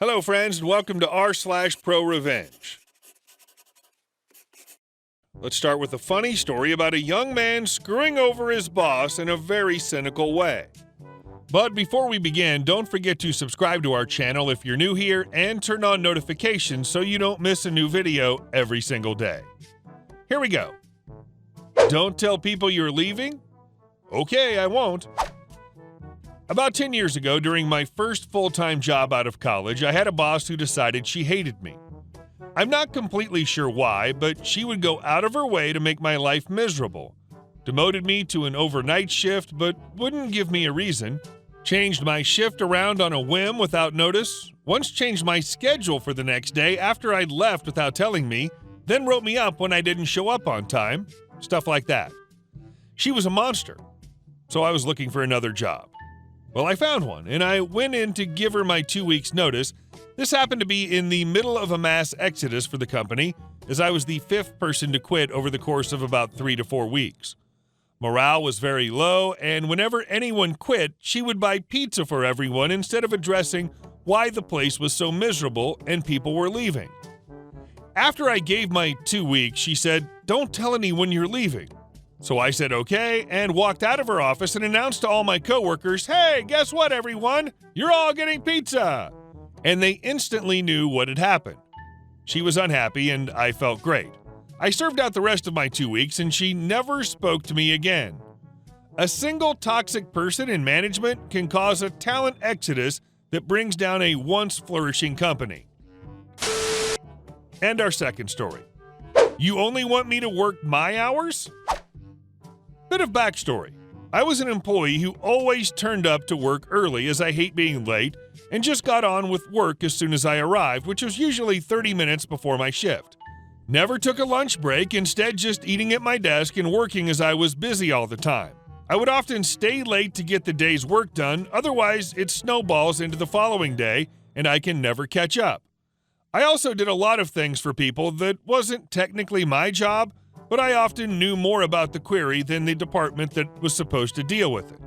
Hello, friends, and welcome to r/ProRevenge. Let's start with a funny story about a young man screwing over his boss in a very cynical way. But before we begin, don't forget to subscribe to our channel if you're new here and turn on notifications so you don't miss a new video every single day. Here we go. Don't tell people you're leaving? Okay, I won't. About 10 years ago, during my first full-time job out of college, I had a boss who decided she hated me. I'm not completely sure why, but she would go out of her way to make my life miserable. Demoted me to an overnight shift, but wouldn't give me a reason. Changed my shift around on a whim without notice. Once changed my schedule for the next day after I'd left without telling me. Then wrote me up when I didn't show up on time. Stuff like that. She was a monster. So I was looking for another job. Well, I found one, and I went in to give her my 2 weeks' notice. This happened to be in the middle of a mass exodus for the company, as I was the fifth person to quit over the course of about 3 to 4 weeks. Morale was very low, and whenever anyone quit, she would buy pizza for everyone instead of addressing why the place was so miserable and people were leaving. After I gave my 2 weeks, she said, "Don't tell anyone you're leaving." So I said okay and walked out of her office and announced to all my coworkers, "Hey, guess what, everyone? You're all getting pizza." And they instantly knew what had happened. She was unhappy and I felt great. I served out the rest of my 2 weeks and she never spoke to me again. A single toxic person in management can cause a talent exodus that brings down a once flourishing company. And our second story. You only want me to work my hours? Bit of backstory. I was an employee who always turned up to work early as I hate being late and just got on with work as soon as I arrived, which was usually 30 minutes before my shift. Never took a lunch break, instead just eating at my desk and working as I was busy all the time. I would often stay late to get the day's work done, otherwise it snowballs into the following day and I can never catch up. I also did a lot of things for people that wasn't technically my job, but I often knew more about the query than the department that was supposed to deal with it.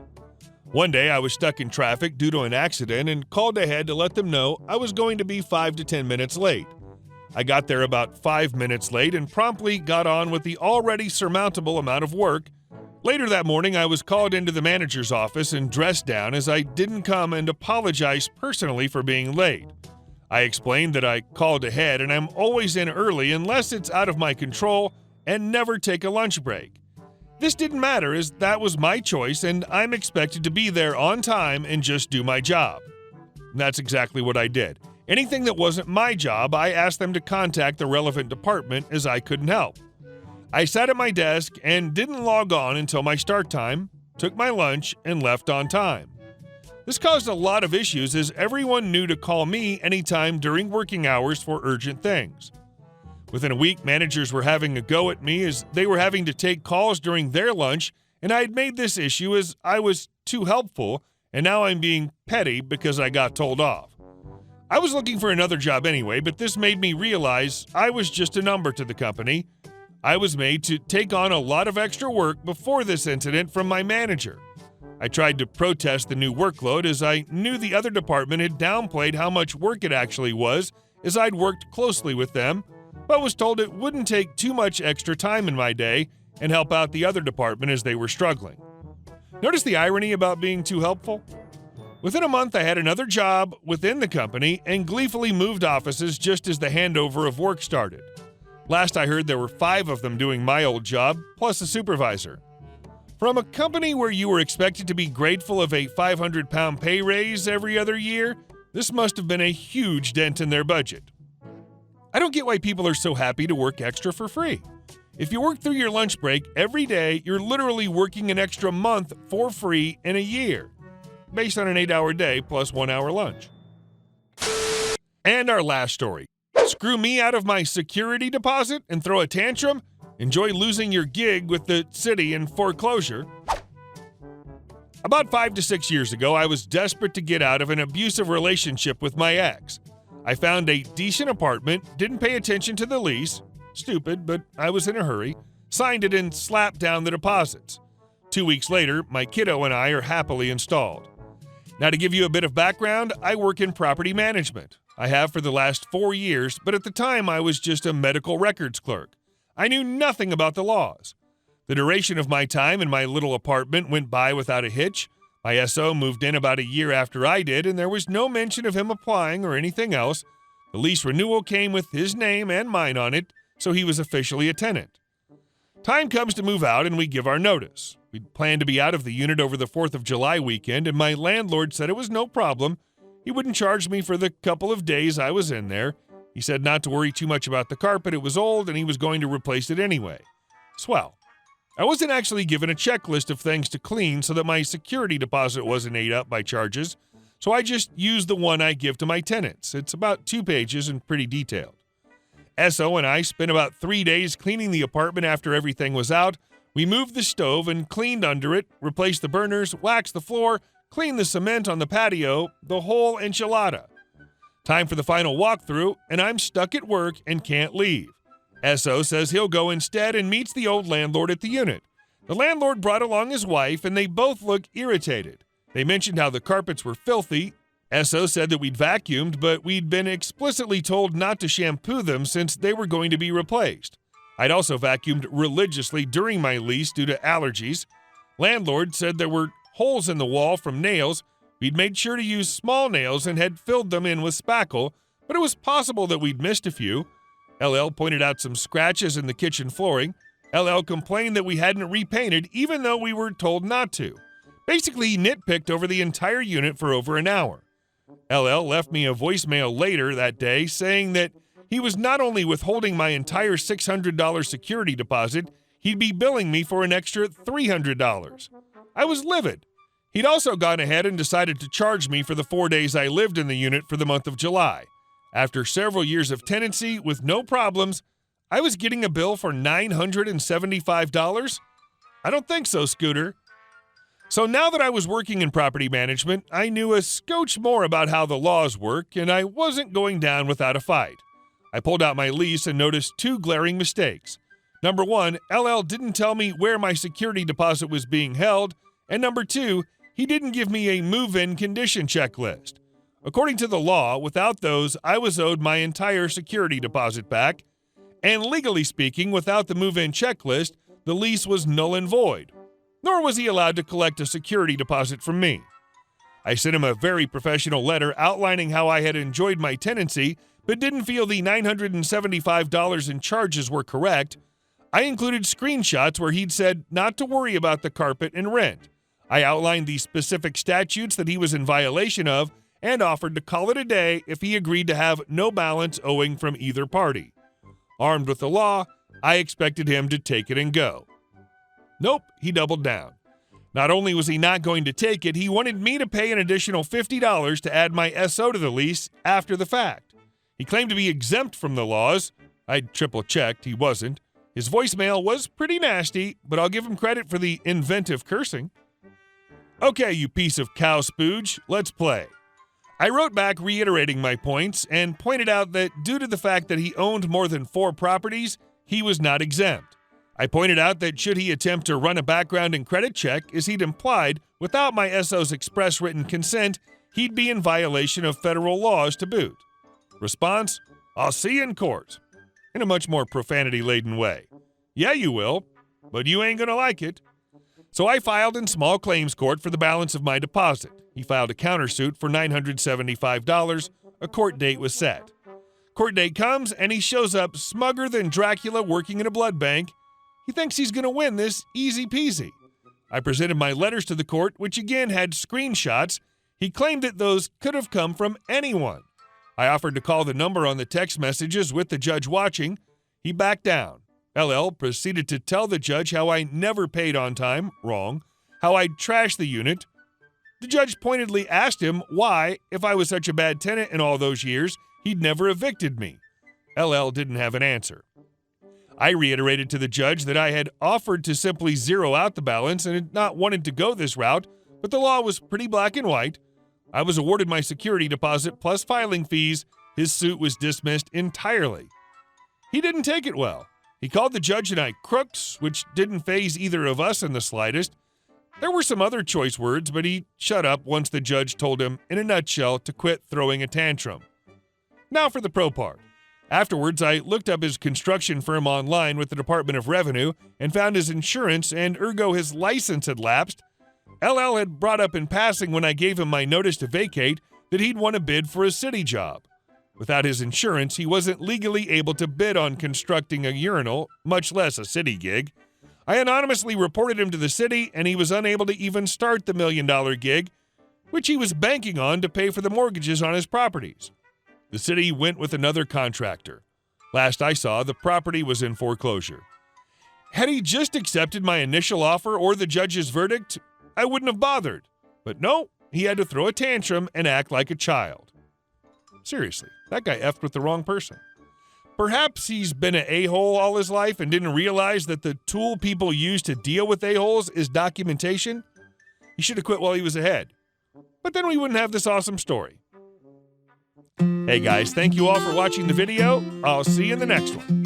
One day I was stuck in traffic due to an accident and called ahead to let them know I was going to be 5 to 10 minutes late. I got there about 5 minutes late and promptly got on with the already surmountable amount of work. Later that morning I was called into the manager's office and dressed down as I didn't come and apologize personally for being late. I explained that I called ahead and I'm always in early unless it's out of my control and never take a lunch break. This didn't matter as that was my choice and I'm expected to be there on time and just do my job. And that's exactly what I did. Anything that wasn't my job, I asked them to contact the relevant department as I couldn't help. I sat at my desk and didn't log on until my start time, took my lunch, and left on time. This caused a lot of issues as everyone knew to call me anytime during working hours for urgent things. Within a week, managers were having a go at me as they were having to take calls during their lunch, and I had made this issue as I was too helpful, and now I'm being petty because I got told off. I was looking for another job anyway, but this made me realize I was just a number to the company. I was made to take on a lot of extra work before this incident from my manager. I tried to protest the new workload as I knew the other department had downplayed how much work it actually was as I'd worked closely with them, but was told it wouldn't take too much extra time in my day and help out the other department as they were struggling. Notice the irony about being too helpful? Within a month, I had another job within the company and gleefully moved offices just as the handover of work started. Last I heard, there were 5 of them doing my old job, plus a supervisor. From a company where you were expected to be grateful of a 500-pound pay raise every other year, this must have been a huge dent in their budget. I don't get why people are so happy to work extra for free. If you work through your lunch break every day, you're literally working an extra month for free in a year, based on an 8-hour day plus 1 hour lunch. And our last story. Screw me out of my security deposit and throw a tantrum? Enjoy losing your gig with the city in foreclosure? About 5 to 6 years ago, I was desperate to get out of an abusive relationship with my ex. I found a decent apartment, didn't pay attention to the lease, stupid, but I was in a hurry, signed it and slapped down the deposits. 2 weeks later, my kiddo and I are happily installed. Now to give you a bit of background, I work in property management. I have for the last 4 years, but at the time I was just a medical records clerk. I knew nothing about the laws. The duration of my time in my little apartment went by without a hitch. My SO moved in about a year after I did, and there was no mention of him applying or anything else. The lease renewal came with his name and mine on it, so he was officially a tenant. Time comes to move out, and we give our notice. We'd planned to be out of the unit over the 4th of July weekend, and my landlord said it was no problem. He wouldn't charge me for the couple of days I was in there. He said not to worry too much about the carpet. It was old, and he was going to replace it anyway. Swell. I wasn't actually given a checklist of things to clean so that my security deposit wasn't ate up by charges, so I just used the one I give to my tenants. It's about 2 pages and pretty detailed. SO and I spent about 3 days cleaning the apartment after everything was out. We moved the stove and cleaned under it, replaced the burners, waxed the floor, cleaned the cement on the patio, the whole enchilada. Time for the final walkthrough, and I'm stuck at work and can't leave. SO says he'll go instead and meets the old landlord at the unit. The landlord brought along his wife, and they both look irritated. They mentioned how the carpets were filthy. SO said that we'd vacuumed, but we'd been explicitly told not to shampoo them since they were going to be replaced. I'd also vacuumed religiously during my lease due to allergies. Landlord said there were holes in the wall from nails. We'd made sure to use small nails and had filled them in with spackle, but it was possible that we'd missed a few. LL pointed out some scratches in the kitchen flooring. LL complained that we hadn't repainted even though we were told not to. Basically, he nitpicked over the entire unit for over an hour. LL left me a voicemail later that day saying that he was not only withholding my entire $600 security deposit, he'd be billing me for an extra $300. I was livid. He'd also gone ahead and decided to charge me for the 4 days I lived in the unit for the month of July. After several years of tenancy with no problems, I was getting a bill for $975? I don't think so, Scooter. So now that I was working in property management, I knew a scotch more about how the laws work, and I wasn't going down without a fight. I pulled out my lease and noticed 2 glaring mistakes. Number 1, LL didn't tell me where my security deposit was being held, and number 2, he didn't give me a move-in condition checklist. According to the law, without those, I was owed my entire security deposit back, and legally speaking, without the move-in checklist, the lease was null and void. Nor was he allowed to collect a security deposit from me. I sent him a very professional letter outlining how I had enjoyed my tenancy, but didn't feel the $975 in charges were correct. I included screenshots where he'd said not to worry about the carpet and rent. I outlined the specific statutes that he was in violation of and offered to call it a day if he agreed to have no balance owing from either party. Armed with the law, I expected him to take it and go. Nope, he doubled down. Not only was he not going to take it, he wanted me to pay an additional $50 to add my SO to the lease after the fact. He claimed to be exempt from the laws. I'd triple-checked, he wasn't. His voicemail was pretty nasty, but I'll give him credit for the inventive cursing. Okay, you piece of cow spooge, let's play. I wrote back reiterating my points and pointed out that due to the fact that he owned more than 4 properties, he was not exempt. I pointed out that should he attempt to run a background and credit check, as he'd implied, without my SO's express written consent, he'd be in violation of federal laws to boot. Response, I'll see you in court. In a much more profanity-laden way. Yeah, you will, but you ain't gonna like it. So I filed in small claims court for the balance of my deposit. He filed a countersuit for $975. A court date was set. Court date comes, and he shows up smugger than Dracula working in a blood bank. He thinks he's going to win this easy peasy. I presented my letters to the court, which again had screenshots. He claimed that those could have come from anyone. I offered to call the number on the text messages with the judge watching. He backed down. LL proceeded to tell the judge how I never paid on time, wrong, how I'd trashed the unit. The judge pointedly asked him why, if I was such a bad tenant in all those years, he'd never evicted me. LL didn't have an answer. I reiterated to the judge that I had offered to simply zero out the balance and had not wanted to go this route, but the law was pretty black and white. I was awarded my security deposit plus filing fees. His suit was dismissed entirely. He didn't take it well. He called the judge and I crooks, which didn't faze either of us in the slightest. There were some other choice words, but he shut up once the judge told him, in a nutshell, to quit throwing a tantrum. Now for the pro part. Afterwards, I looked up his construction firm online with the Department of Revenue and found his insurance and ergo his license had lapsed. LL had brought up in passing when I gave him my notice to vacate that he'd won a bid for a city job. Without his insurance, he wasn't legally able to bid on constructing a urinal, much less a city gig. I anonymously reported him to the city, and he was unable to even start the $1 million gig, which he was banking on to pay for the mortgages on his properties. The city went with another contractor. Last I saw, the property was in foreclosure. Had he just accepted my initial offer or the judge's verdict, I wouldn't have bothered. But no, he had to throw a tantrum and act like a child. Seriously, that guy effed with the wrong person. Perhaps he's been an a-hole all his life and didn't realize that the tool people use to deal with a-holes is documentation. He should have quit while he was ahead. But then we wouldn't have this awesome story. Hey guys, thank you all for watching the video. I'll see you in the next one.